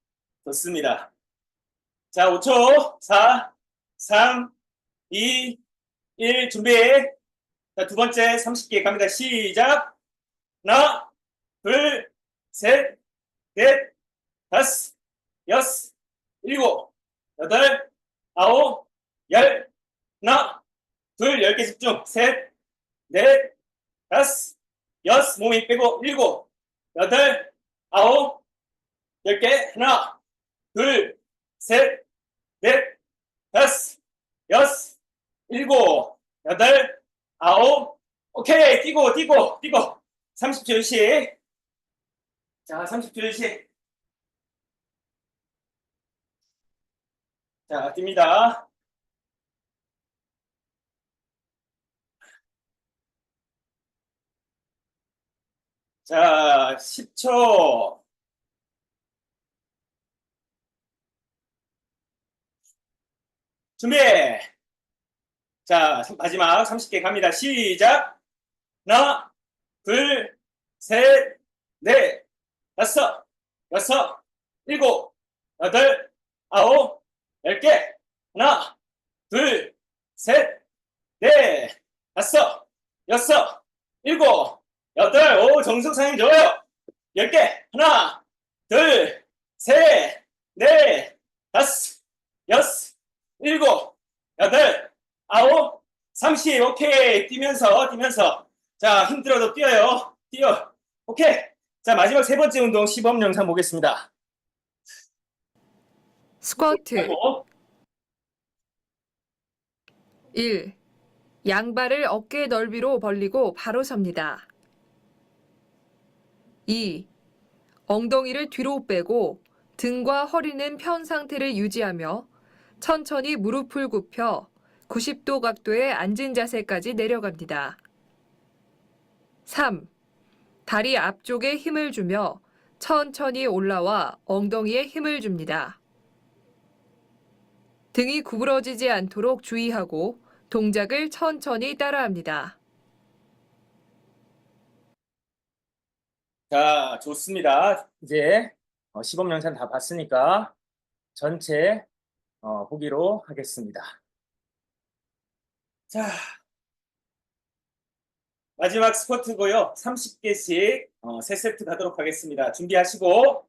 좋습니다. 자, 5초. 4, 3, 2, 1, 준비. 자, 두 번째 30개 갑니다. 시작. 하나, 둘, 셋, 넷, 다섯, 여섯, 일곱, 여덟, 아홉, 열. 하나, 둘, 10개 집중. 셋, 넷, 다섯, 여섯, 몸이 빼고 일곱, 여덟, 아홉, 10개. 하나, 둘, 셋, 넷, 다섯, 여섯, 일곱, 여덟, 아홉. 오케이. 뛰고. 30초 휴식. 자, 30초 휴식. 자, 뜁니다. 자, 10초. 준비. 자, 마지막 30개 갑니다. 시작. 하나, 둘, 셋, 넷, 다섯, 여섯, 일곱, 여덟, 아홉, 10개. 하나, 둘, 셋, 넷, 다섯, 여섯, 일곱, 여덟. 오, 정석상이 좋아요. 10개. 하나, 둘, 셋, 넷, 다섯, 여섯, 일곱, 여덟, 아홉, 30. 오케이. 뛰면서. 자, 힘들어도 뛰어요. 뛰어. 오케이. 자, 마지막 세 번째 운동 시범 영상 보겠습니다. 스쿼트. 하고, 1. 양발을 어깨 넓이로 벌리고 바로 섭니다. 2. 엉덩이를 뒤로 빼고 등과 허리는 편 상태를 유지하며 천천히 무릎을 굽혀 90도 각도의 앉은 자세까지 내려갑니다. 3. 다리 앞쪽에 힘을 주며 천천히 올라와 엉덩이에 힘을 줍니다. 등이 구부러지지 않도록 주의하고 동작을 천천히 따라합니다. 자, 좋습니다. 이제 시범 영상 다 봤으니까 전체 보기로 하겠습니다. 자, 마지막 스쿼트고요. 30개씩 3세트 가도록 하겠습니다. 준비하시고,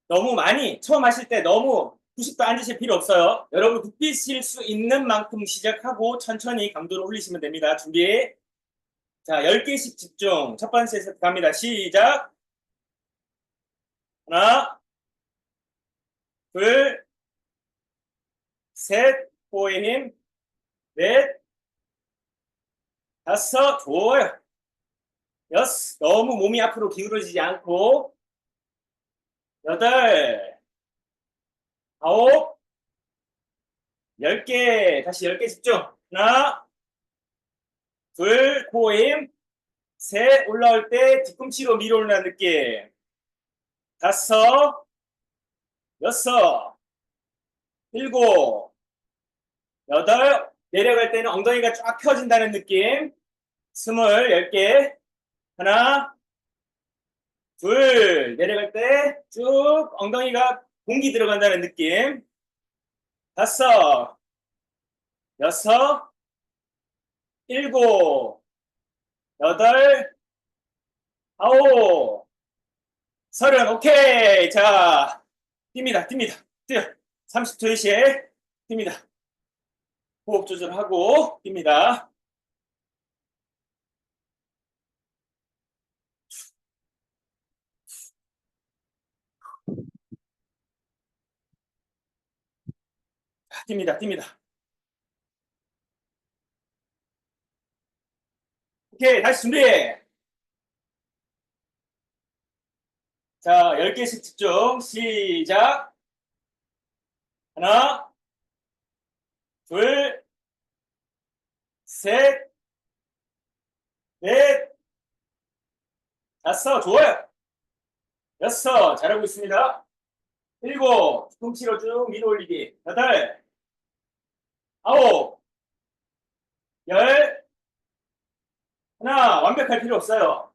너무 많이 처음 하실 때 너무 90도 앉으실 필요 없어요. 여러분 굽히실 수 있는 만큼 시작하고 천천히 강도를 올리시면 됩니다. 준비. 자, 10개씩 집중. 첫 번째 세트 갑니다. 시작. 하나, 둘, 셋, 코에 힘, 넷, 다섯, 좋아요. 여섯, 너무 몸이 앞으로 기울어지지 않고, 여덟, 아홉, 10개, 다시 10개 집중. 하나, 둘, 코에 힘, 셋, 올라올 때 뒤꿈치로 밀어 올리는 느낌. 다섯, 여섯, 일곱, 여덟, 내려갈 때는 엉덩이가 쫙 펴진다는 느낌. 10개. 하나, 둘, 내려갈 때 쭉 엉덩이가 공기 들어간다는 느낌. 다섯, 여섯, 일곱, 여덟, 아홉, 30. 오케이. 자, 뜁니다. 뛰어. 30초 휴식. 뜁니다. 호흡 조절하고 뜁니다. 뜁니다. 오케이, 다시 준비. 자, 10개씩 집중. 시작. 하나, 둘, 셋, 넷, 다섯, 좋아요. 여섯, 잘하고 있습니다. 일곱, 뒤꿈치로 쭉 밀어 올리기. 여덟, 아홉, 열, 하나, 완벽할 필요 없어요.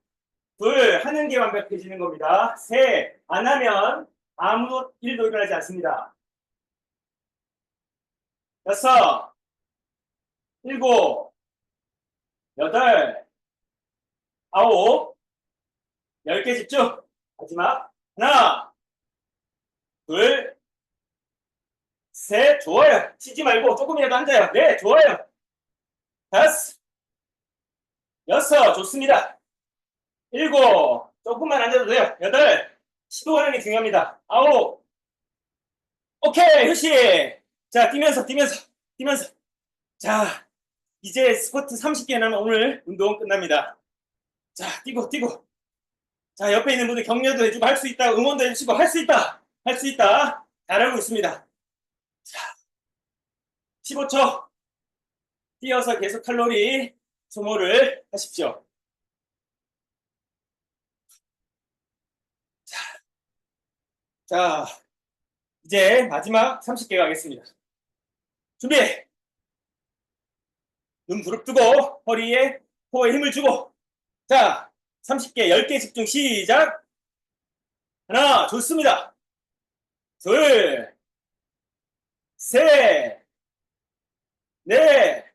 둘, 하는 게 완벽해지는 겁니다. 셋, 안 하면 아무 일도 일어나지 않습니다. 여섯, 일곱, 여덟, 아홉, 10개 집중. 마지막. 하나, 둘, 셋, 좋아요. 치지 말고 조금이라도 앉아요. 네, 좋아요. 다섯, 여섯, 좋습니다. 일곱, 조금만 앉아도 돼요. 여덟, 시도하는 게 중요합니다. 아홉, 오케이, 휴식. 자, 뛰면서. 자, 이제 스쿼트 30개 하면 오늘 운동 끝납니다. 자, 뛰고. 자, 옆에 있는 분들 격려도 해주고 할 수 있다. 응원도 해주시고 할 수 있다. 잘하고 있습니다. 자, 15초. 뛰어서 계속 칼로리 소모를 하십시오. 자, 이제 마지막 30개 가겠습니다. 준비! 눈 부릅뜨고 허리에 코어에 힘을 주고 자, 30개 10개 집중 시작! 하나, 좋습니다. 둘, 셋, 넷,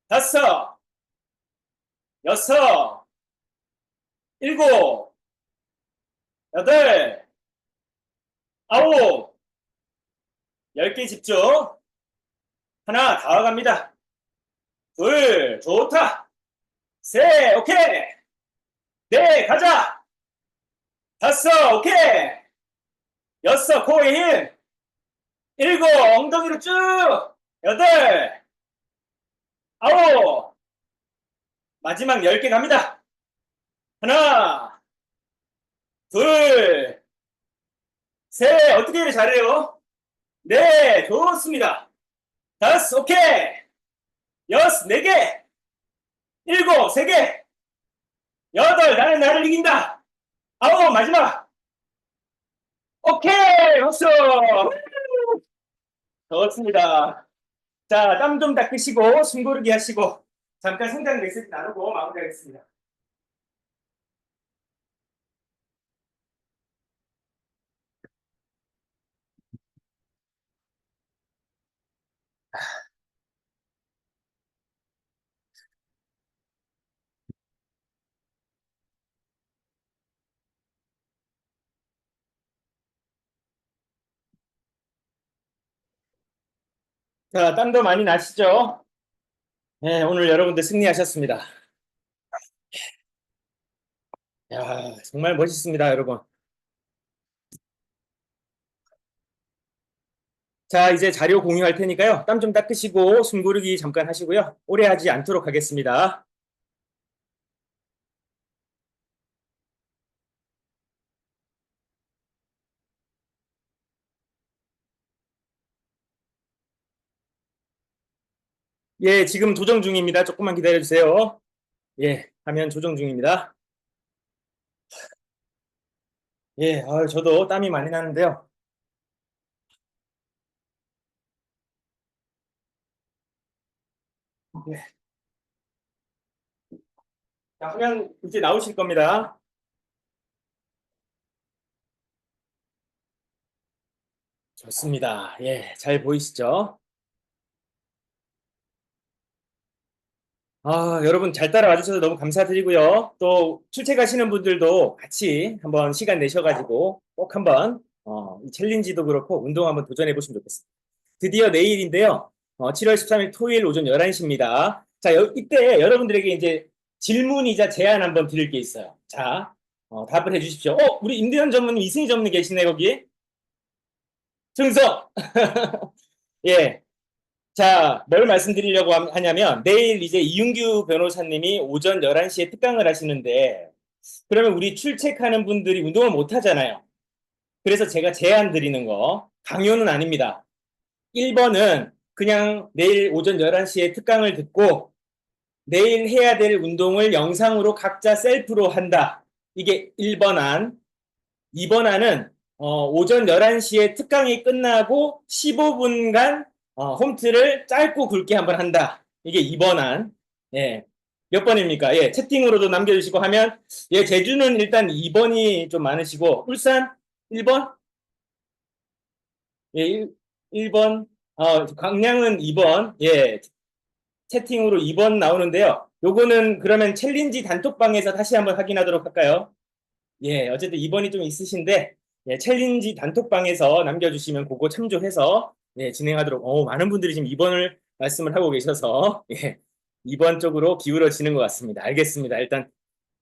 다섯, 여섯, 일곱, 여덟, 아홉, 10개 집중. 하나, 다 와갑니다. 둘, 좋다. 셋, 오케이. 넷, 가자. 다섯, 오케이. 여섯, 코어에 힘. 일곱, 엉덩이로 쭉. 여덟, 아홉. 마지막 10개 갑니다. 하나, 둘, 셋, 어떻게 이렇게 잘해요? 네, 좋습니다. 다섯, 오케이. 여섯, 4개. 일곱, 3개. 여덟, 나는 나를 이긴다. 아홉, 마지막. 오케이, 박수. 좋습니다. 자, 땀 좀 닦으시고 숨 고르기 하시고 잠깐 생각 리셋 나누고 마무리하겠습니다. 자, 땀도 많이 나시죠? 네, 오늘 여러분들 승리하셨습니다. 야, 정말 멋있습니다, 여러분. 자, 이제 자료 공유할 테니까요. 땀 좀 닦으시고 숨 고르기 잠깐 하시고요. 오래 하지 않도록 하겠습니다. 예, 지금 조정 중입니다. 조금만 기다려주세요. 예, 화면 조정 중입니다. 예, 저도 땀이 많이 나는데요. 예. 자, 화면 이제 나오실 겁니다. 좋습니다. 예, 잘 보이시죠? 여러분 잘 따라와 주셔서 너무 감사드리고요. 또 출첵하시는 분들도 같이 한번 시간 내셔가지고 꼭 한번 이 챌린지도 그렇고 운동 한번 도전해 보시면 좋겠습니다. 드디어 내일인데요. 7월 13일 토요일 오전 11시입니다. 자, 이때 여러분들에게 이제 질문이자 제안 한번 드릴 게 있어요. 자, 답을 해 주십시오. 우리 임대현 전무님, 이승희 전무님 계시네, 거기. 충성! 예. 자, 뭘 말씀드리려고 하냐면 내일 이제 이윤규 변호사님이 오전 11시에 특강을 하시는데 그러면 우리 출첵하는 분들이 운동을 못 하잖아요. 그래서 제가 제안 드리는 거 강요는 아닙니다. 1번은 그냥 내일 오전 11시에 특강을 듣고 내일 해야 될 운동을 영상으로 각자 셀프로 한다. 이게 1번 안. 2번 안은 오전 11시에 특강이 끝나고 15분간 홈트를 짧고 굵게 한번 한다. 이게 2번 안. 예. 몇 번입니까? 예, 채팅으로도 남겨주시고 하면, 예, 제주는 일단 2번이 좀 많으시고, 울산 1번? 예, 1번. 광양은 2번. 예, 채팅으로 2번 나오는데요. 요거는 그러면 챌린지 단톡방에서 다시 한번 확인하도록 할까요? 예, 어쨌든 2번이 좀 있으신데, 예, 챌린지 단톡방에서 남겨주시면 그거 참조해서, 예, 진행하도록, 많은 분들이 지금 2번을 말씀을 하고 계셔서, 예, 2번 쪽으로 기울어지는 것 같습니다. 알겠습니다. 일단,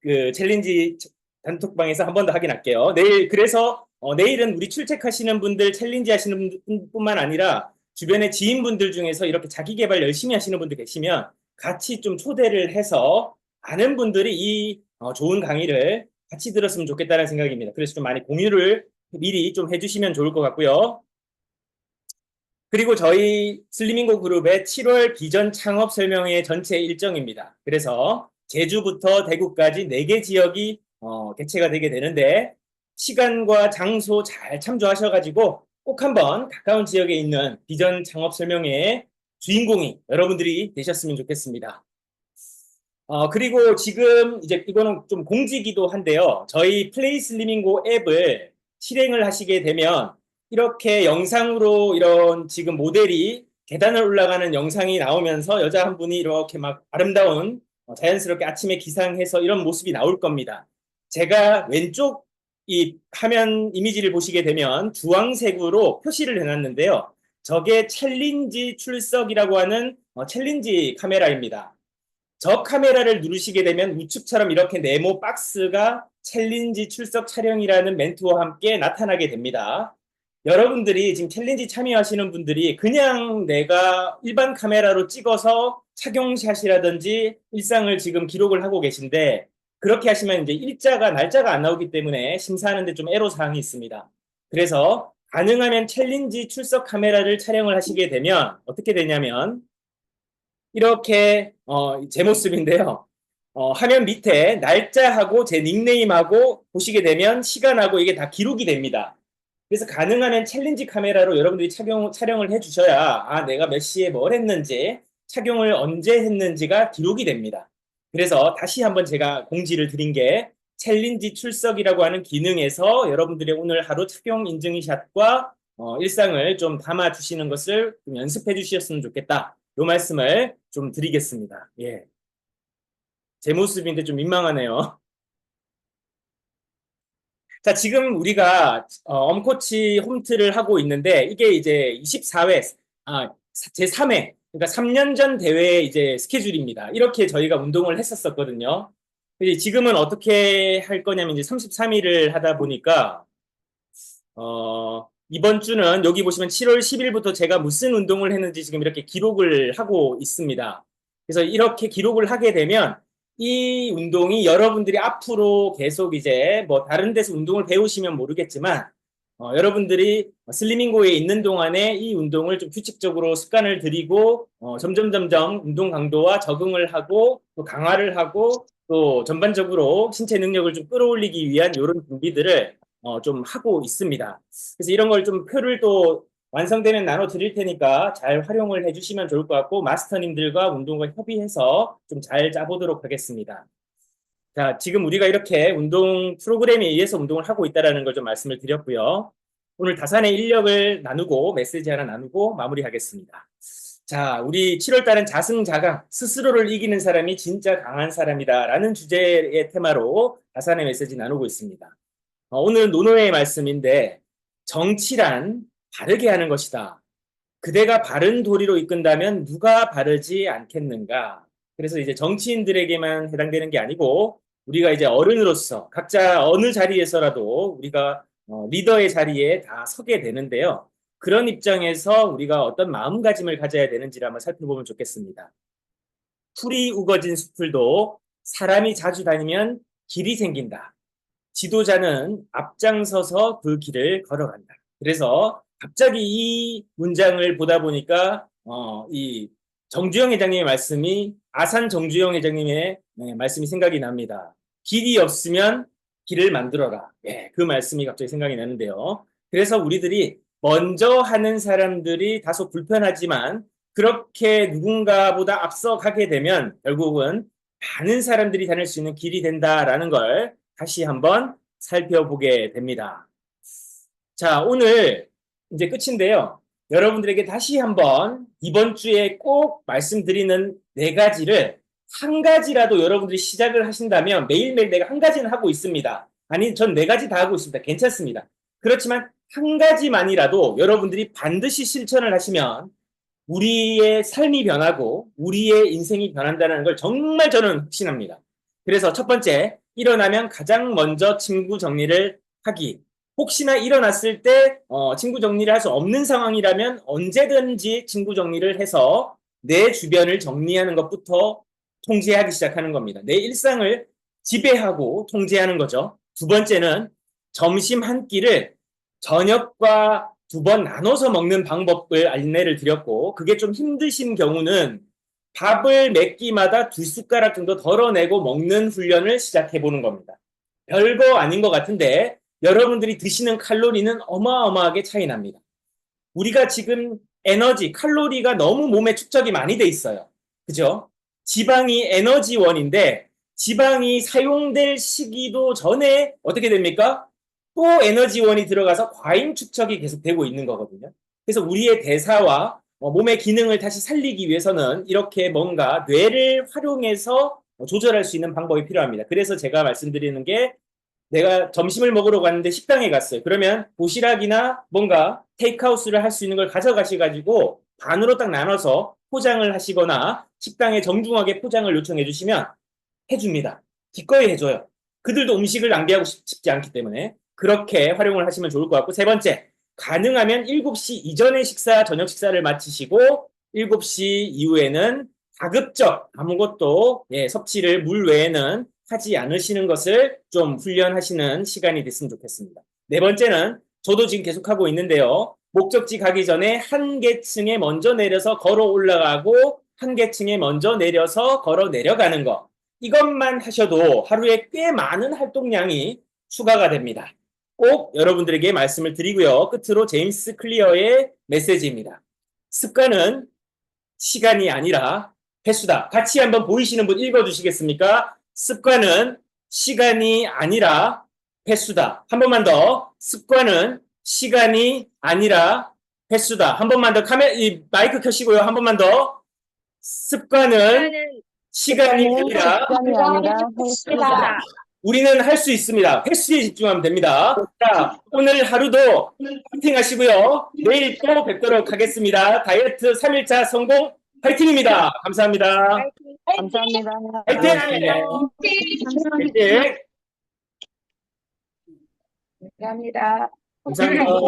그 챌린지 단톡방에서 한 번 더 확인할게요. 그래서, 내일은 우리 출첵하시는 분들, 챌린지 하시는 분뿐만 아니라, 주변의 지인분들 중에서 이렇게 자기 개발 열심히 하시는 분들 계시면, 같이 좀 초대를 해서, 많은 분들이 이 좋은 강의를 같이 들었으면 좋겠다는 생각입니다. 그래서 좀 많이 공유를 미리 좀 해주시면 좋을 것 같고요. 그리고 저희 슬리밍고 그룹의 7월 비전 창업 설명회 전체 일정입니다. 그래서 제주부터 대구까지 4개 지역이 개최가 되게 되는데 시간과 장소 잘 참조하셔가지고 꼭 한번 가까운 지역에 있는 비전 창업 설명회의 주인공이 여러분들이 되셨으면 좋겠습니다. 그리고 지금 이제 이거는 좀 공지기도 한데요. 저희 플레이 슬리밍고 앱을 실행을 하시게 되면 이렇게 영상으로 이런 지금 모델이 계단을 올라가는 영상이 나오면서 여자 한 분이 이렇게 막 아름다운 자연스럽게 아침에 기상해서 이런 모습이 나올 겁니다. 제가 왼쪽 이 화면 이미지를 보시게 되면 주황색으로 표시를 해놨는데요. 저게 챌린지 출석이라고 하는 챌린지 카메라입니다. 저 카메라를 누르시게 되면 우측처럼 이렇게 네모 박스가 챌린지 출석 촬영이라는 멘트와 함께 나타나게 됩니다. 여러분들이 지금 챌린지 참여하시는 분들이 그냥 내가 일반 카메라로 찍어서 착용샷이라든지 일상을 지금 기록을 하고 계신데 그렇게 하시면 이제 날짜가 안 나오기 때문에 심사하는데 좀 애로사항이 있습니다. 그래서 가능하면 챌린지 출석 카메라를 촬영을 하시게 되면 어떻게 되냐면 이렇게 제 모습인데요. 화면 밑에 날짜하고 제 닉네임하고 보시게 되면 시간하고 이게 다 기록이 됩니다. 그래서 가능하면 챌린지 카메라로 여러분들이 촬영을 해주셔야 내가 몇 시에 뭘 했는지 착용을 언제 했는지가 기록이 됩니다. 그래서 다시 한번 제가 공지를 드린 게 챌린지 출석이라고 하는 기능에서 여러분들의 오늘 하루 착용 인증샷과 일상을 좀 담아주시는 것을 좀 연습해 주셨으면 좋겠다. 이 말씀을 좀 드리겠습니다. 예. 제 모습인데 좀 민망하네요. 자, 지금 우리가 엄코치 홈트를 하고 있는데 이게 이제 24회, 제3회, 그러니까 3년 전 대회 이제 스케줄입니다. 이렇게 저희가 운동을 했었거든요. 지금은 어떻게 할 거냐면 이제 33일을 하다 보니까 이번 주는 여기 보시면 7월 10일부터 제가 무슨 운동을 했는지 지금 이렇게 기록을 하고 있습니다. 그래서 이렇게 기록을 하게 되면 이 운동이 여러분들이 앞으로 계속 이제 뭐 다른 데서 운동을 배우시면 모르겠지만 여러분들이 슬리밍고에 있는 동안에 이 운동을 좀 규칙적으로 습관을 들이고 점점 운동 강도와 적응을 하고 또 강화를 하고 또 전반적으로 신체 능력을 좀 끌어올리기 위한 이런 준비들을 좀 하고 있습니다. 그래서 이런 걸 좀 표를 또 완성되면 나눠 드릴 테니까 잘 활용을 해주시면 좋을 것 같고 마스터님들과 운동과 협의해서 좀 잘 짜보도록 하겠습니다. 자, 지금 우리가 이렇게 운동 프로그램에 의해서 운동을 하고 있다는 걸 좀 말씀을 드렸고요. 오늘 다산의 인력을 나누고 메시지 하나 나누고 마무리하겠습니다. 자, 우리 7월 달은 자승자강, 스스로를 이기는 사람이 진짜 강한 사람이다 라는 주제의 테마로 다산의 메시지 나누고 있습니다. 오늘 노노의 말씀인데 정치란 바르게 하는 것이다. 그대가 바른 도리로 이끈다면 누가 바르지 않겠는가. 그래서 이제 정치인들에게만 해당되는 게 아니고 우리가 이제 어른으로서 각자 어느 자리에서라도 우리가 리더의 자리에 다 서게 되는데요. 그런 입장에서 우리가 어떤 마음가짐을 가져야 되는지를 한번 살펴보면 좋겠습니다. 풀이 우거진 숲을도 사람이 자주 다니면 길이 생긴다. 지도자는 앞장서서 그 길을 걸어간다. 그래서 갑자기 이 문장을 보다 보니까 이 정주영 회장님의 말씀이 아산 정주영 회장님의 말씀이 생각이 납니다. 길이 없으면 길을 만들어라. 그 말씀이 갑자기 생각이 나는데요. 그래서 우리들이 먼저 하는 사람들이 다소 불편하지만 그렇게 누군가보다 앞서가게 되면 결국은 많은 사람들이 다닐 수 있는 길이 된다라는 걸 다시 한번 살펴보게 됩니다. 자, 오늘 이제 끝인데요. 여러분들에게 다시 한번 이번 주에 꼭 말씀드리는 네 가지를 한 가지라도 여러분들이 시작을 하신다면 매일매일 내가 한 가지는 하고 있습니다. 아니, 전 네 가지 다 하고 있습니다. 괜찮습니다. 그렇지만 한 가지만이라도 여러분들이 반드시 실천을 하시면 우리의 삶이 변하고 우리의 인생이 변한다는 걸 정말 저는 확신합니다. 그래서 첫 번째, 일어나면 가장 먼저 친구 정리를 하기. 혹시나 일어났을 때 친구 정리를 할 수 없는 상황이라면 언제든지 친구 정리를 해서 내 주변을 정리하는 것부터 통제하기 시작하는 겁니다. 내 일상을 지배하고 통제하는 거죠. 두 번째는 점심 한 끼를 저녁과 두 번 나눠서 먹는 방법을 안내를 드렸고, 그게 좀 힘드신 경우는 밥을 몇 끼마다 2숟가락 정도 덜어내고 먹는 훈련을 시작해 보는 겁니다. 별거 아닌 것 같은데 여러분들이 드시는 칼로리는 어마어마하게 차이 납니다. 우리가 지금 에너지, 칼로리가 너무 몸에 축적이 많이 돼 있어요. 그죠? 지방이 에너지원인데 지방이 사용될 시기도 전에 어떻게 됩니까? 또 에너지원이 들어가서 과잉 축적이 계속 되고 있는 거거든요. 그래서 우리의 대사와 몸의 기능을 다시 살리기 위해서는 이렇게 뭔가 뇌를 활용해서 조절할 수 있는 방법이 필요합니다. 그래서 제가 말씀드리는 게 내가 점심을 먹으러 갔는데 식당에 갔어요. 그러면 도시락이나 뭔가 테이크아웃을 할 수 있는 걸 가져가셔가지고 반으로 딱 나눠서 포장을 하시거나 식당에 정중하게 포장을 요청해 주시면 해줍니다. 기꺼이 해줘요. 그들도 음식을 낭비하고 싶지 않기 때문에 그렇게 활용을 하시면 좋을 것 같고, 세 번째, 가능하면 7시 이전에 저녁 식사를 마치시고 7시 이후에는 가급적 아무것도 섭취를 물 외에는 하지 않으시는 것을 좀 훈련하시는 시간이 됐으면 좋겠습니다. 네 번째는 저도 지금 계속하고 있는데요. 목적지 가기 전에 한 계층에 먼저 내려서 걸어 올라가고 한 계층에 먼저 내려서 걸어 내려가는 거. 이것만 하셔도 하루에 꽤 많은 활동량이 추가가 됩니다. 꼭 여러분들에게 말씀을 드리고요. 끝으로 제임스 클리어의 메시지입니다. 습관은 시간이 아니라 횟수다. 같이 한번 보이시는 분 읽어주시겠습니까? 습관은 시간이 아니라 횟수다. 한 번만 더. 습관은 시간이 아니라 횟수다. 한 번만 더. 마이크 켜시고요. 한 번만 더. 습관은 시간이 아니라 횟수다. 우리는 할 수 있습니다. 횟수에 집중하면 됩니다. 자, 오늘 하루도 파이팅 하시고요. 내일 또 뵙도록 하겠습니다. 다이어트 3일차 성공 파이팅입니다. 감사합니다. 감사합니다. 파이팅! 파이팅! 감사합니다. 감사합니다.